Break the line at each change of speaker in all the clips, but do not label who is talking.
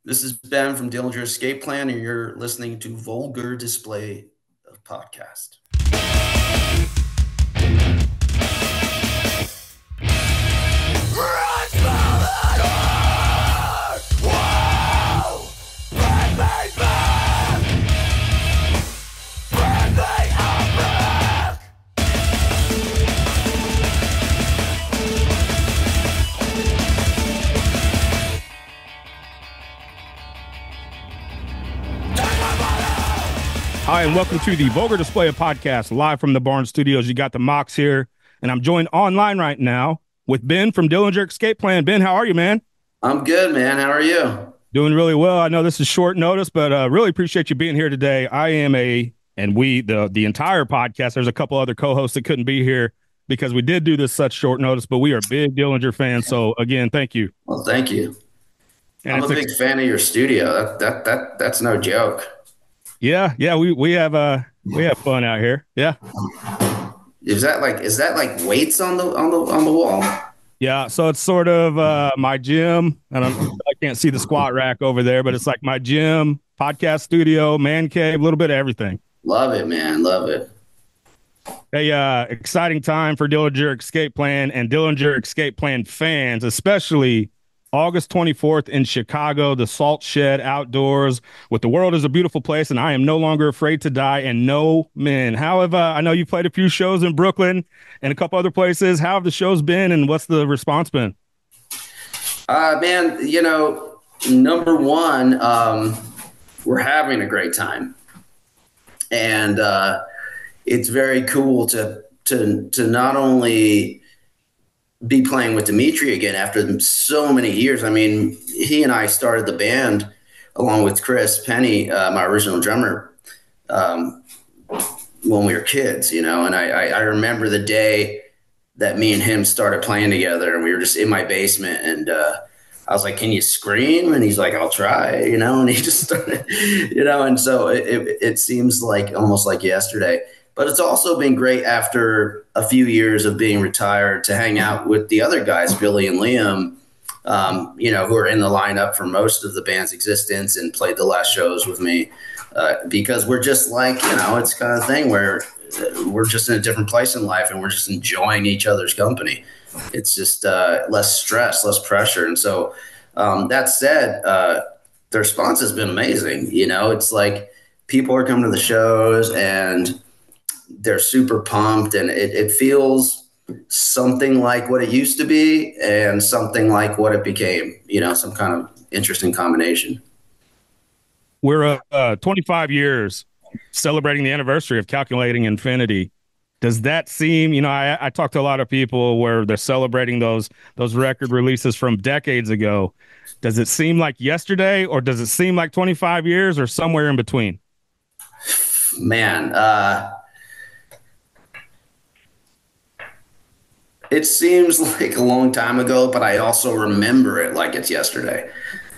This is Ben from Dillinger Escape Plan, and you're listening to Vulgar Display of Podcast.
Hi, and welcome to the Vulgar Display of Podcast, live from the Barn Studios. You got the Mox here, and I'm joined online right now with Ben from Dillinger Escape Plan. Ben, how are you, man?
I'm good, man. How are you?
Doing really well. I know this is short notice, but really appreciate you being here today. I am the entire podcast, there's a couple other co-hosts that couldn't be here because we did do this such short notice, but we are big Dillinger fans. So again, thank you.
Well, thank you.
And
I'm a big fan of your studio. That's no joke.
Yeah, we have fun out here. Yeah.
Is that like weights on the wall?
Yeah, so it's sort of my gym. I can't see the squat rack over there, but it's like my gym, podcast studio, man cave, a little bit of everything.
Love it, man. Love it.
Hey, exciting time for Dillinger Escape Plan and Dillinger Escape Plan fans, especially August 24th in Chicago, the Salt Shed outdoors with The World is a Beautiful Place, and I Am No Longer Afraid to Die, and No Men. However, I know you played a few shows in Brooklyn and a couple other places. How have the shows been, and what's the response been?
Man, number one, we're having a great time. And it's very cool to not only be playing with Dimitri again after so many years. I mean, he and I started the band along with Chris Penny, my original drummer, when we were kids, and I remember the day that me and him started playing together, and we were just in my basement, and I was like, "Can you scream?" And he's like, "I'll try," and he just started, and so it seems like almost like yesterday. But it's also been great after a few years of being retired to hang out with the other guys, Billy and Liam, who are in the lineup for most of the band's existence and played the last shows with me, because we're just like, it's kind of thing where we're just in a different place in life and we're just enjoying each other's company. It's just less stress, less pressure. And so that said, the response has been amazing. It's like people are coming to the shows and they're super pumped, and it feels something like what it used to be and something like what it became, some kind of interesting combination.
We're 25 years celebrating the anniversary of Calculating Infinity. Does that seem, I talk to a lot of people where they're celebrating those record releases from decades ago. Does it seem like yesterday, or does it seem like 25 years, or somewhere in between?
Man, it seems like a long time ago, but I also remember it like it's yesterday.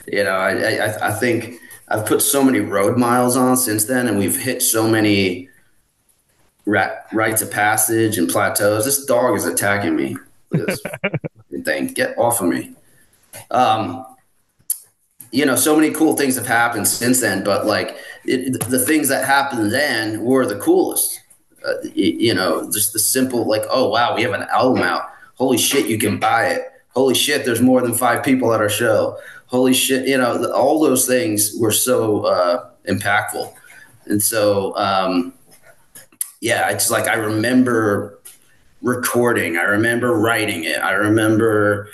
I think I've put so many road miles on since then, and we've hit so many rites of passage and plateaus. This dog is attacking me. Look at this thing. Get off of me. So many cool things have happened since then, but the things that happened then were the coolest. Just the simple, oh, wow, we have an album out. Holy shit, you can buy it. Holy shit, there's more than 5 people at our show. Holy shit, all those things were so impactful. And so, it's like I remember recording. I remember writing it. I remember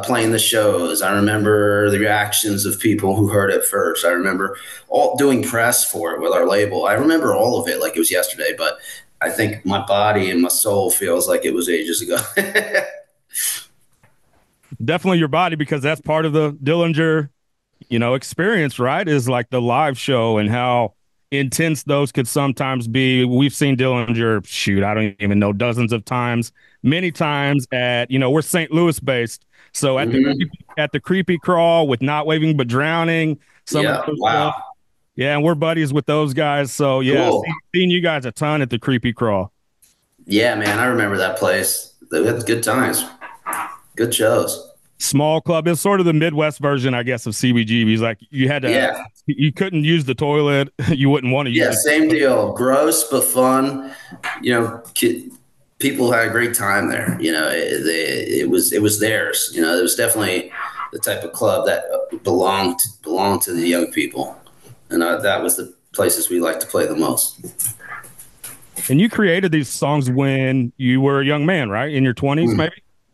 playing the shows. I remember the reactions of people who heard it first. I remember all doing press for it with our label. I remember all of it like it was yesterday, but I think my body and my soul feels like it was ages ago.
Definitely your body, because that's part of the Dillinger, experience, right? Is like the live show and how intense those could sometimes be. We've seen Dillinger, I don't even know, dozens of times, many times at, we're St. Louis based. So at the Creepy Crawl with Not Waving But Drowning.
Wow.
Yeah, and we're buddies with those guys. So
cool.
Seeing you guys a ton at the Creepy Crawl.
Yeah, man, I remember that place. We had good times, good shows.
small club. It's sort of the Midwest version, I guess, of CBGB's. Like you had to,
Yeah.
you couldn't use the toilet. You wouldn't want to use
Yeah,
the
same
toilet.
deal. Gross but fun. You know, people had a great time there. You know, it was theirs. You know, it was definitely the type of club that belonged to the young people, and that was the places we liked to play the most.
And you created these songs when you were a young man, right? In your 20s, maybe?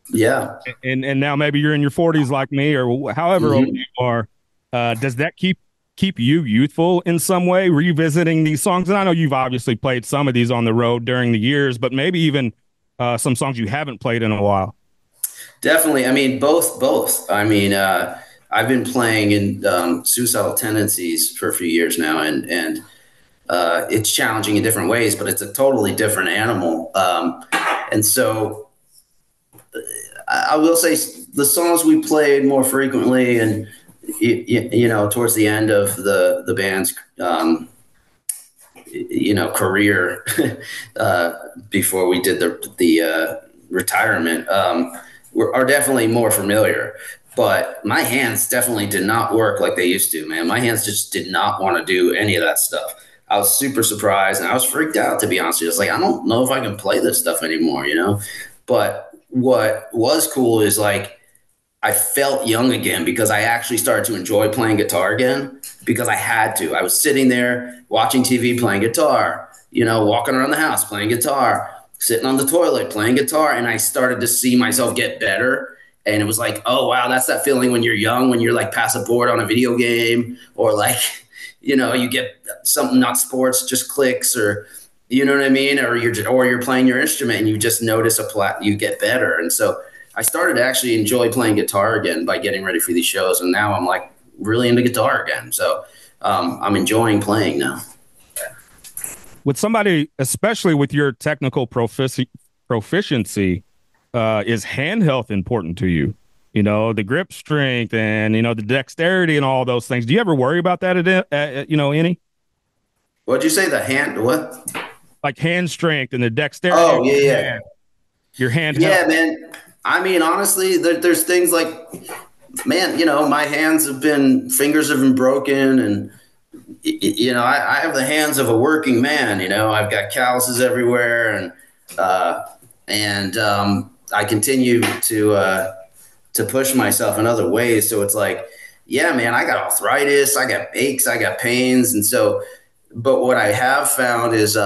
Yeah.
And now maybe you're in your 40s like me, or however old you are. Does that keep you youthful in some way, revisiting these songs? And I know you've obviously played some of these on the road during the years, but maybe even some songs you haven't played in a while.
Definitely. I mean, both. I mean, I've been playing in Suicidal Tendencies for a few years now, and it's challenging in different ways, but it's a totally different animal. And so I will say the songs we played more frequently, and you know, towards the end of the band's career, before we did the retirement, are definitely more familiar. But my hands definitely did not work like they used to, man. My hands just did not want to do any of that stuff. I was super surprised, and I was freaked out, to be honest with you. It's like, I don't know if I can play this stuff anymore, you know? But what was cool is, like, I felt young again because I actually started to enjoy playing guitar again because I had to. I was sitting there watching TV playing guitar, you know, walking around the house playing guitar, sitting on the toilet playing guitar, and I started to see myself get better. And it was like, oh, wow, that's that feeling when you're young, when you're like pass a board on a video game, or like, you know, you get something, not sports, just clicks, or, you know what I mean? Or you're playing your instrument and you just notice you get better. And so I started to actually enjoy playing guitar again by getting ready for these shows. And now I'm like really into guitar again. So I'm enjoying playing now.
With somebody, especially with your technical proficiency, is hand health important to you? You know, the grip strength and, you know, the dexterity and all those things. Do you ever worry about that, you know, any?
What'd you say? The hand, what?
Like hand strength and the dexterity.
Oh, yeah.
Your hand
Yeah,
health.
man. I mean, honestly, there's things like, man, you know, my fingers have been broken, and, you know, I have the hands of a working man. You know, I've got calluses everywhere, and I continue to push myself in other ways. So it's like, yeah, man, I got arthritis, I got aches, I got pains. And so, but what I have found is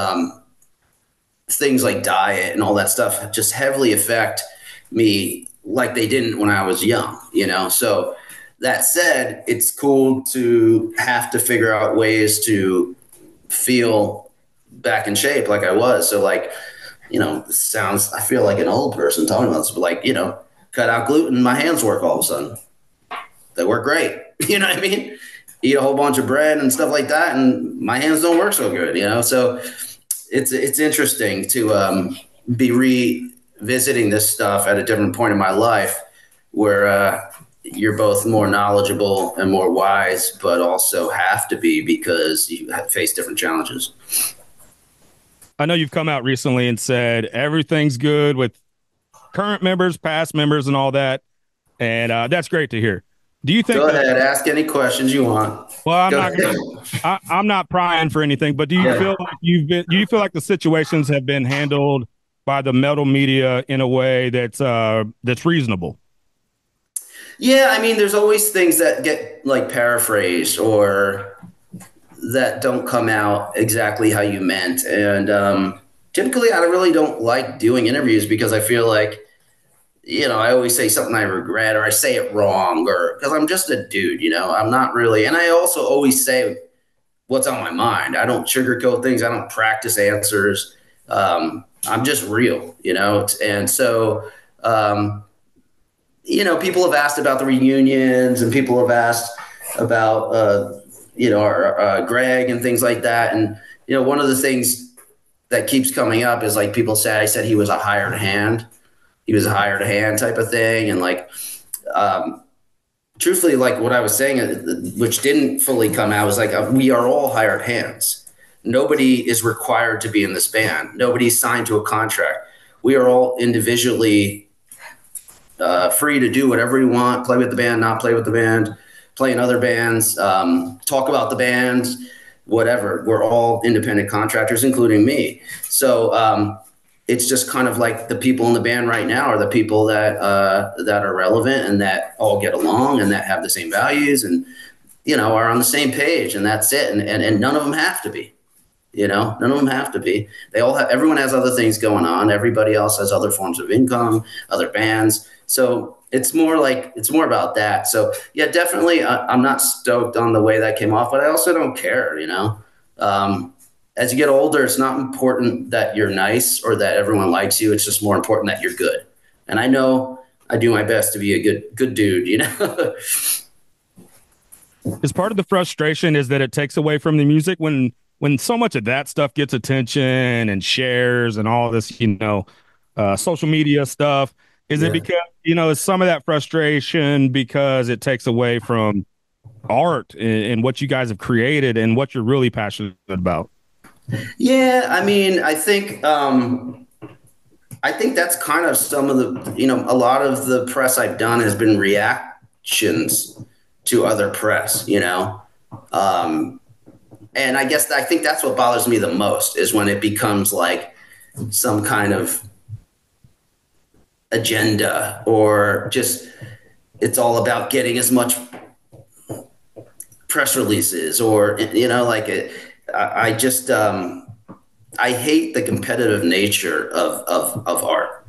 things like diet and all that stuff just heavily affect me like they didn't when I was young, you know? So that said, it's cool to have to figure out ways to feel back in shape like I was. So, like, you know, I feel like an old person talking about this, but, like, you know, cut out gluten, my hands work all of a sudden. They work great. You know what I mean? Eat a whole bunch of bread and stuff like that, and my hands don't work so good, you know? So it's interesting to be revisiting this stuff at a different point in my life where you're both more knowledgeable and more wise, but also have to be because you face different challenges.
I know you've come out recently and said everything's good with current members, past members, and all that, and that's great to hear. Do you think?
Go ahead, ask any questions you want.
Well, I'm not prying for anything, but do you feel like do you feel like the situations have been handled by the metal media in a way that's reasonable?
Yeah, I mean, there's always things that get like paraphrased or that don't come out exactly how you meant. And typically I really don't like doing interviews because I feel like, you know, I always say something I regret or I say it wrong, or because I'm just a dude, you know, I'm not really. And I also always say what's on my mind. I don't sugarcoat things. I don't practice answers. I'm just real, you know? And so, you know, people have asked about the reunions and people have asked about, you know, our Greg and things like that. And, you know, one of the things that keeps coming up is like people say, I said he was a hired hand. He was a hired hand type of thing. And like, truthfully, like what I was saying, which didn't fully come out, was like, we are all hired hands. Nobody is required to be in this band. Nobody's signed to a contract. We are all individually free to do whatever you want, play with the band, not play with the band, play in other bands, talk about the band, whatever. We're all independent contractors, including me. So it's just kind of like the people in the band right now are the people that are relevant and that all get along and that have the same values and, you know, are on the same page, and that's it. And none of them have to be. You know, none of them have to be. They all have. Everyone has other things going on. Everybody else has other forms of income, other bands. So it's more about that. So yeah, definitely, I'm not stoked on the way that came off, but I also don't care. You know, as you get older, it's not important that you're nice or that everyone likes you. It's just more important that you're good. And I know I do my best to be a good dude. You know.
Is part of the frustration is that it takes away from the music when so much of that stuff gets attention and shares and all this, you know, social media stuff? Is it because, you know, is some of that frustration because it takes away from art and what you guys have created and what you're really passionate about?
Yeah, I mean, I think that's kind of some of the, you know, a lot of the press I've done has been reactions to other press, you know. And I think that's what bothers me the most is when it becomes like some kind of agenda or just it's all about getting as much press releases or, you know, like I just I hate the competitive nature of art.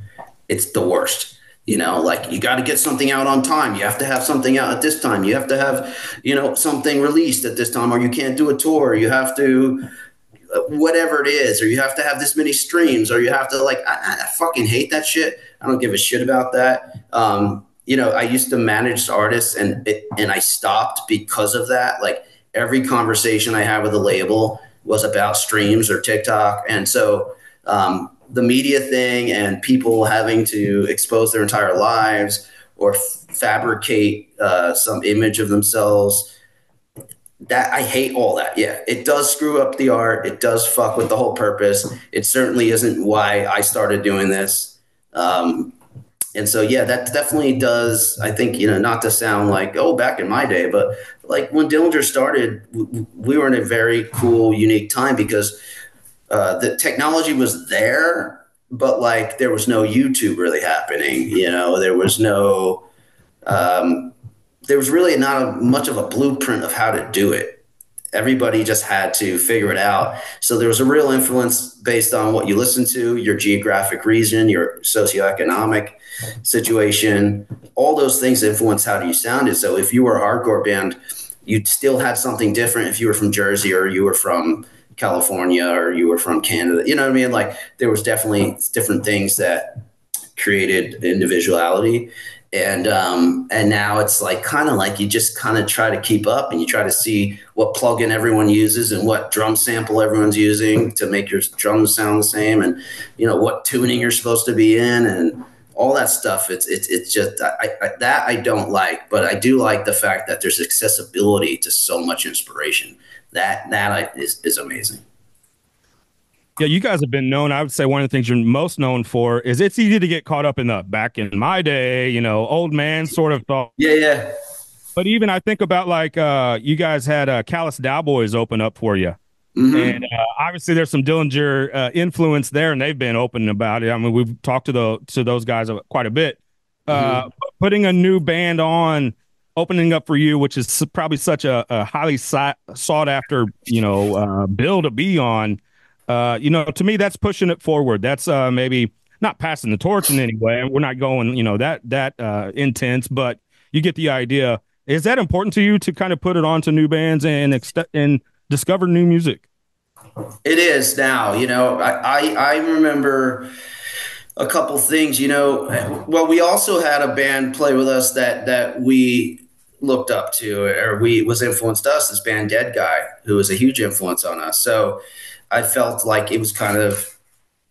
It's the worst. You know, like you got to get something out on time. You have to have something out at this time. You have to have, you know, something released at this time, or you can't do a tour. You have to, whatever it is, or you have to have this many streams, or you have to I fucking hate that shit. I don't give a shit about that. You know, I used to manage artists and I stopped because of that. Like every conversation I had with a label was about streams or TikTok. And so, the media thing and people having to expose their entire lives or fabricate some image of themselves, that I hate all that. Yeah, it does screw up the art. It does fuck with the whole purpose. It certainly isn't why I started doing this. And so, yeah, that definitely does. I think, you know, not to sound like, oh, back in my day, but like when Dillinger started, we were in a very cool, unique time because the technology was there, but like there was no YouTube really happening. You know, there was no, there was really not much of a blueprint of how to do it. Everybody just had to figure it out. So there was a real influence based on what you listen to, your geographic region, your socioeconomic situation, all those things influence how you sounded. So if you were a hardcore band, you still had something different if you were from Jersey or you were from California or you were from Canada, you know what I mean? Like there was definitely different things that created individuality. And now it's like kind of like you just kind of try to keep up and you try to see what plugin everyone uses and what drum sample everyone's using to make your drums sound the same, and you know what tuning you're supposed to be in and all that stuff. It's just that I don't like, but I do like the fact that there's accessibility to so much inspiration. That is amazing.
Yeah, you guys have been known. I would say one of the things you're most known for is it's easy to get caught up in the back in my day, you know, old man sort of thought.
Yeah.
But even I think about like you guys had Callous Cowboys open up for you. Mm-hmm. And obviously there's some Dillinger influence there, and they've been open about it. I mean, we've talked to those guys quite a bit. Putting a new band on, opening up for you, which is probably such a highly sought after, you know, bill to be on. You know, to me, that's pushing it forward. That's maybe not passing the torch in any way. We're not going, you know, that intense, but you get the idea. Is that important to you to kind of put it onto new bands and discover new music?
It is now. You know, I remember a couple things. You know, well, we also had a band play with us that we looked up to, or was influenced us. This band Dead Guy, who was a huge influence on us. So I felt like it was kind of,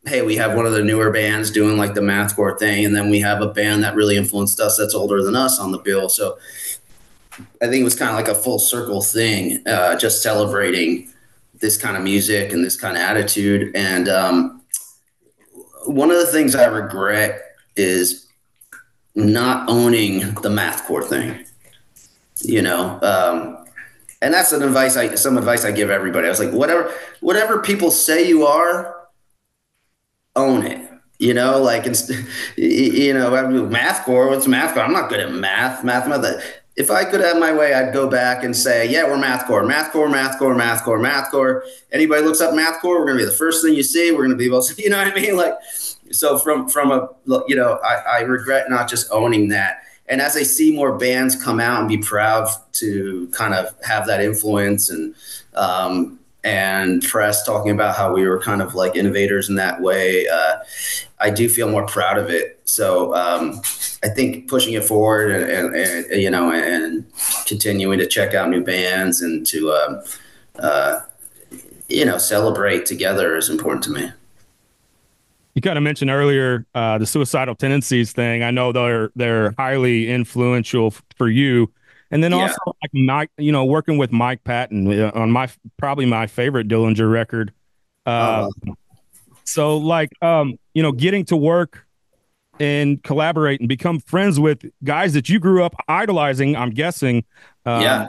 hey, we have one of the newer bands doing like the Mathcore thing, and then we have a band that really influenced us that's older than us on the bill. So I think it was kind of like a full circle thing, just celebrating this kind of music and this kind of attitude. And one of the things I regret is not owning the mathcore thing, you know. And that's some advice I give everybody. I was like, whatever people say you are, own it. You know, like, you know, mathcore. What's mathcore? I'm not good at math. If I could have my way, I'd go back and say, yeah, we're mathcore. Anybody looks up mathcore, we're gonna be the first thing you see. We're gonna be able to, you know what I mean? Like, so from a, you know, I regret not just owning that. And as I see more bands come out and be proud to kind of have that influence, and press talking about how we were kind of like innovators in that way, I do feel more proud of it. So I think pushing it forward and you know, and continuing to check out new bands and to you know, celebrate together is important to me.
You kind of mentioned earlier the suicidal tendencies thing. I know they're highly influential for you. And then also, like Mike, you know, working with Mike Patton on probably my favorite Dillinger record. So like, you know, getting to work and collaborate and become friends with guys that you grew up idolizing, I'm guessing. How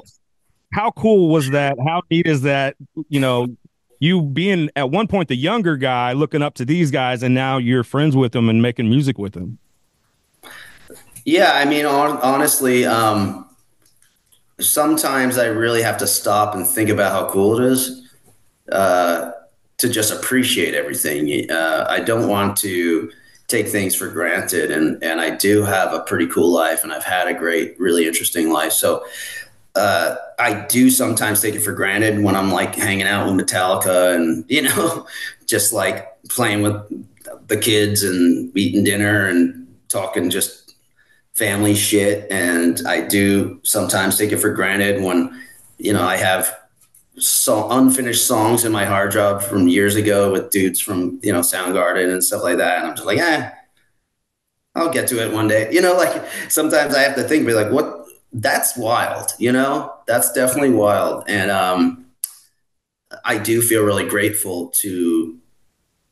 cool was that? How neat is that? You know, you being at one point the younger guy looking up to these guys, and now you're friends with them and making music with them.
Yeah, I mean, honestly, sometimes I really have to stop and think about how cool it is to just appreciate everything. I don't want to take things for granted, and I do have a pretty cool life, and I've had a great, really interesting life. So I do sometimes take it for granted when I'm like hanging out with Metallica and, you know, just like playing with the kids and eating dinner and talking just family shit. And I do sometimes take it for granted when, you know, I have unfinished songs in my hard drive from years ago with dudes from, you know, Soundgarden and stuff like that. And I'm just like, I'll get to it one day. You know, like sometimes I have to think, be like, what? That's wild, you know, that's definitely wild. And I do feel really grateful to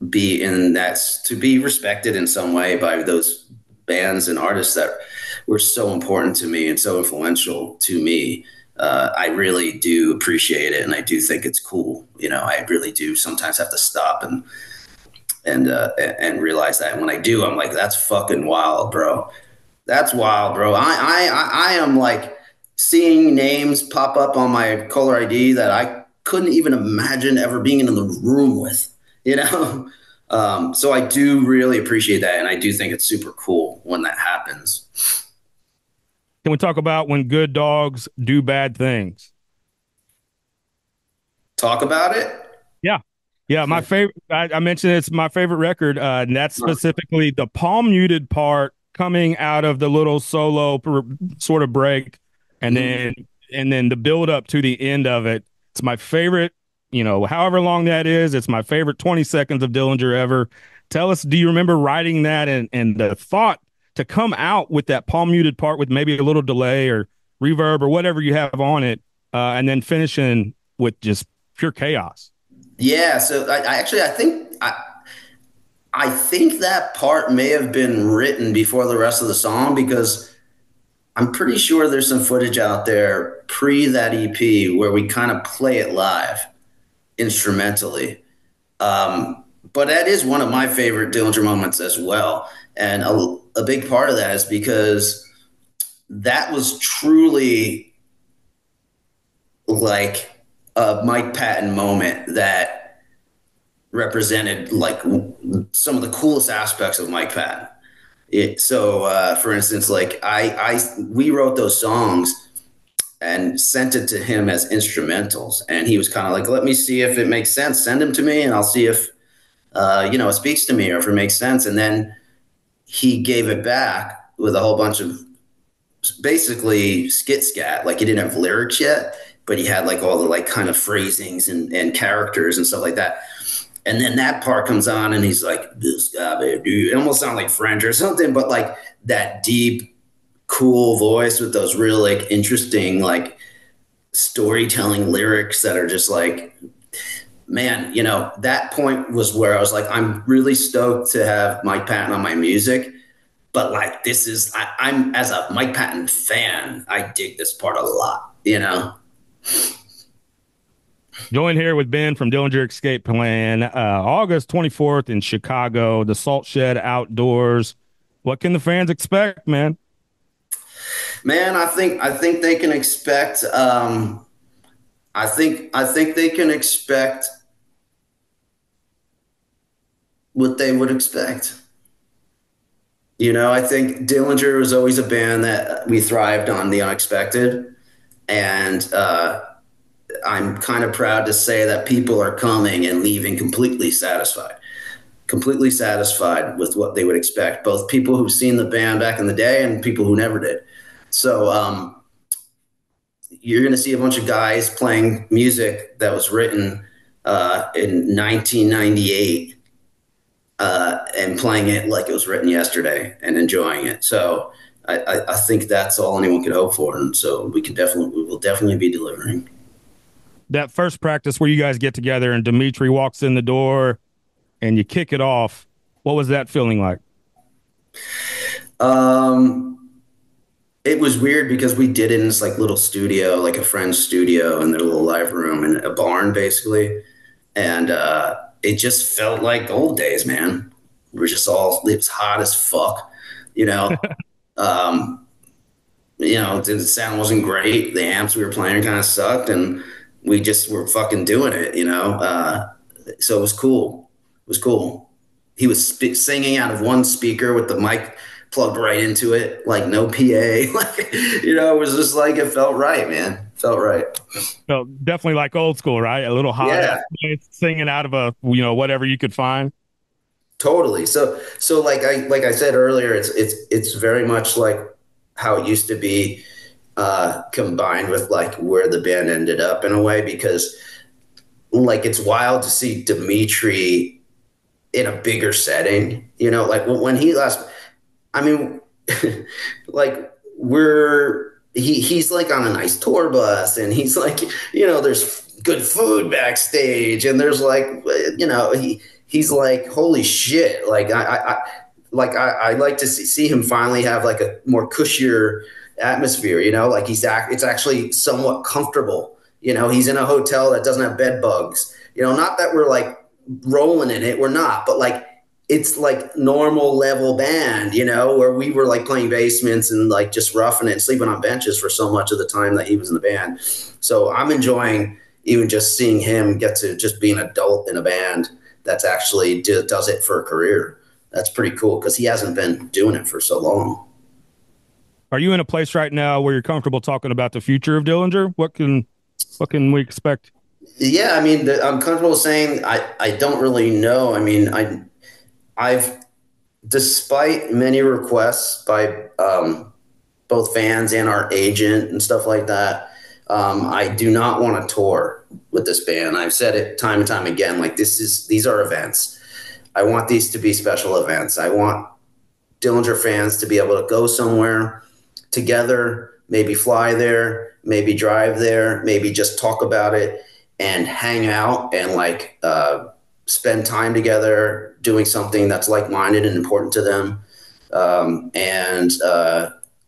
be to be respected in some way by those bands and artists that were so important to me and so influential to me. I really do appreciate it. And I do think it's cool. You know, I really do sometimes have to stop and realize that. And when I do, I'm like, that's fucking wild, bro. That's wild, bro. I am like seeing names pop up on my caller ID that I couldn't even imagine ever being in the room with, you know? So I do really appreciate that. And I do think it's super cool when that happens.
Can we talk about when good dogs do bad things?
Talk about it?
Yeah. Yeah, my favorite, I mentioned it's my favorite record, and that's specifically the palm muted part coming out of the little solo sort of break, and then the build up to the end of it. It's my favorite, you know, however long that is. It's my favorite 20 seconds of Dillinger ever. Tell us, do you remember writing that and the thought to come out with that palm muted part with maybe a little delay or reverb or whatever you have on it, and then finishing with just pure chaos?
Yeah, so I think that part may have been written before the rest of the song, because I'm pretty sure there's some footage out there pre that EP where we kind of play it live instrumentally. But that is one of my favorite Dillinger moments as well. And a big part of that is because that was truly like a Mike Patton moment that represented like some of the coolest aspects of Mike Patton. For instance, like we wrote those songs and sent it to him as instrumentals, and he was kind of like, let me see if it makes sense. Send them to me and I'll see if, it speaks to me or if it makes sense. And then he gave it back with a whole bunch of basically skit scat. Like he didn't have lyrics yet, but he had like all the like kind of phrasings and characters and stuff like that. And then that part comes on and he's like, this guy, dude, it almost sounds like French or something, but like that deep, cool voice with those real like interesting, like storytelling lyrics that are just like, man, that point was where I was like, I'm really stoked to have Mike Patton on my music, but like this is I'm as a Mike Patton fan, I dig this part a lot, you know.
Join here with Ben from Dillinger Escape Plan, August 24th in Chicago, the Salt Shed Outdoors. What can the fans expect, man?
Man, I think they can expect I think they can expect what they would expect. You know, I think Dillinger was always a band that we thrived on the unexpected, and I'm kind of proud to say that people are coming and leaving completely satisfied with what they would expect. Both people who've seen the band back in the day and people who never did. So you're going to see a bunch of guys playing music that was written in 1998 and playing it like it was written yesterday and enjoying it. So I think that's all anyone could hope for, and so we will definitely be delivering.
That first practice where you guys get together and Dimitri walks in the door and you kick it off, what was that feeling like?
It was weird because we did it in this like little studio, like a friend's studio in their little live room in a barn, basically. And it just felt like old days, man. We were just it was hot as fuck, you know. The sound wasn't great. The amps we were playing kind of sucked, and we just were fucking doing it, you know. So it was cool. It was cool. He was singing out of one speaker with the mic plugged right into it, like no PA. Like, you know, it was just like, it felt right, man. Felt right.
So definitely like old school, right? A little hot,
yeah.
Singing out of a, whatever you could find.
Totally. So like I said earlier, it's very much like how it used to be, combined with like where the band ended up in a way, because like it's wild to see Dimitri in a bigger setting, you know, like when he last, I mean, like he's like on a nice tour bus, and he's like, you know, there's good food backstage, and there's like, you know, he's like, holy shit. Like I like to see him finally have like a more cushier atmosphere, you know, like it's actually somewhat comfortable. You know, he's in a hotel that doesn't have bed bugs, you know, not that we're like rolling in it. We're not, but like, it's like normal level band, you know, where we were like playing basements and like just roughing it and sleeping on benches for so much of the time that he was in the band. So I'm enjoying even just seeing him get to just be an adult in a band that's actually does it for a career. That's pretty cool, because he hasn't been doing it for so long.
Are you in a place right now where you're comfortable talking about the future of Dillinger? What can we expect?
Yeah, I mean, I'm comfortable saying I don't really know. I mean, I've, despite many requests by both fans and our agent and stuff like that, I do not want to tour with this band. I've said it time and time again, like these are events. I want these to be special events. I want Dillinger fans to be able to go somewhere together, maybe fly there, maybe drive there, maybe just talk about it and hang out and like spend time together doing something that's like-minded and important to them, and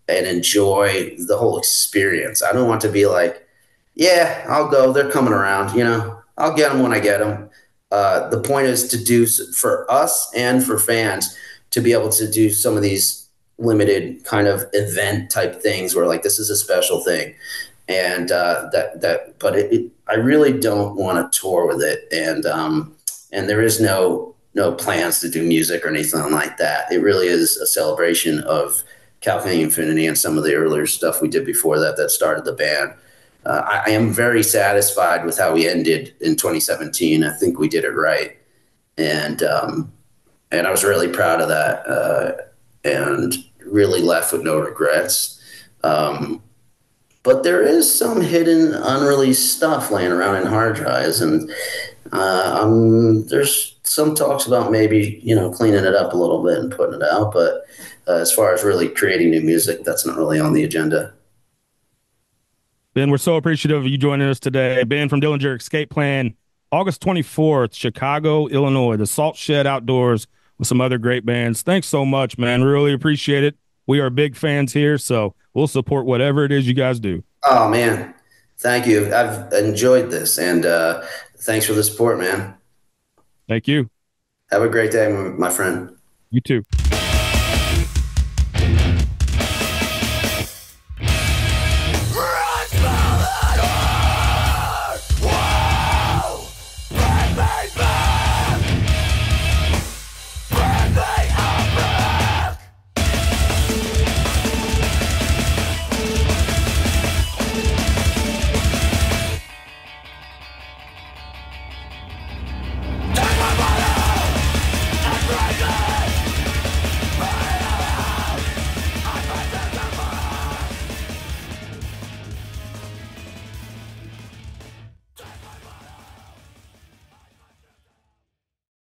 enjoy the whole experience. I don't want to be like, yeah, I'll go, they're coming around, you know, I'll get them when I get them. The point is to do, for us and for fans, to be able to do some of these limited kind of event type things where like, this is a special thing. And but I really don't want to tour with it. And there is no plans to do music or anything like that. It really is a celebration of Calculating Infinity and some of the earlier stuff we did before that started the band. I am very satisfied with how we ended in 2017. I think we did it right. And I was really proud of that, and really left with no regrets. But there is some hidden, unreleased stuff laying around in hard drives, and there's some talks about maybe, you know, cleaning it up a little bit and putting it out. But as far as really creating new music, that's not really on the agenda.
Ben, we're so appreciative of you joining us today. Ben from Dillinger Escape Plan, August 24th, Chicago, Illinois, the Salt Shed Outdoors with some other great bands. Thanks so much, man. Really appreciate it. We are big fans here, so we'll support whatever it is you guys do.
Oh, man. Thank you. I've enjoyed this, and thanks for the support, man.
Thank you.
Have a great day, my friend.
You too.